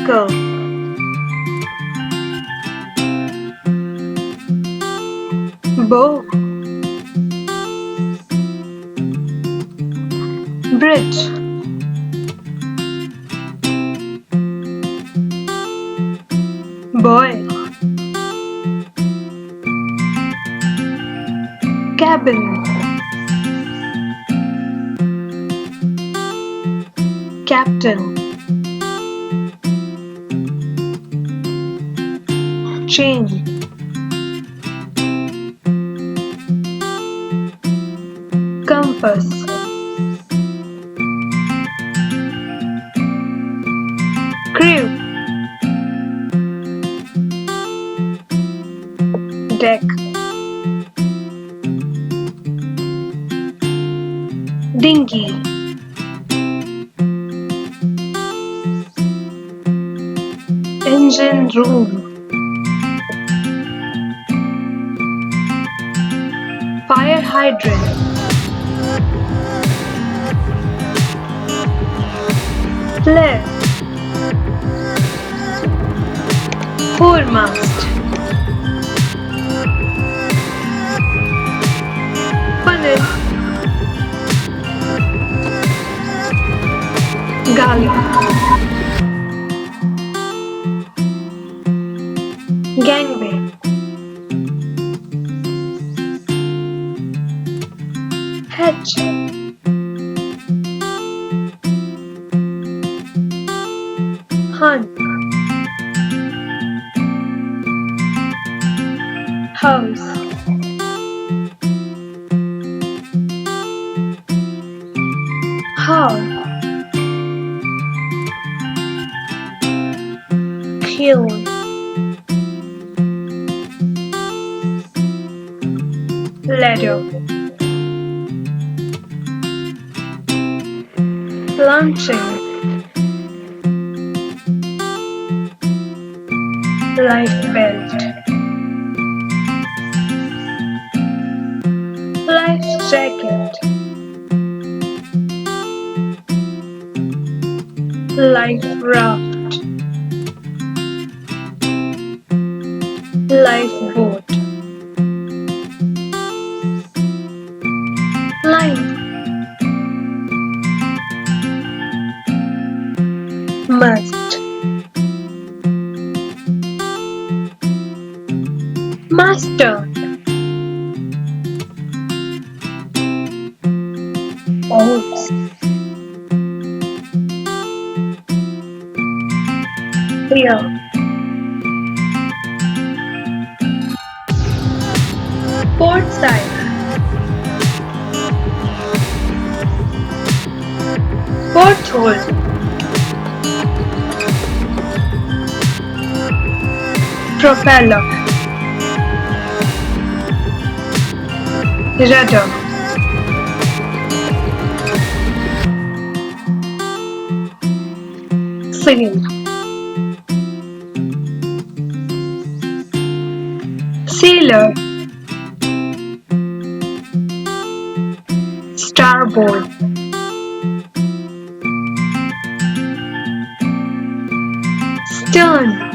Anchor. Bow. Bridge. Boy. Cabin. Captain. Chain. Compass. Crew. Deck. Dinghy. Engine room. Fire hydrant. Flare. Foremast. Funnel. Galley. Gangway. Hatch. Hunt. House. How. Hill. Ladder. Launching. Life belt. Life jacket. Life raft. Lifeboat. Line. Must. Master. Oars. Pier. Port side. Porthhole. Propeller. Rudder. Sail. Sailor. Starboard. Stern.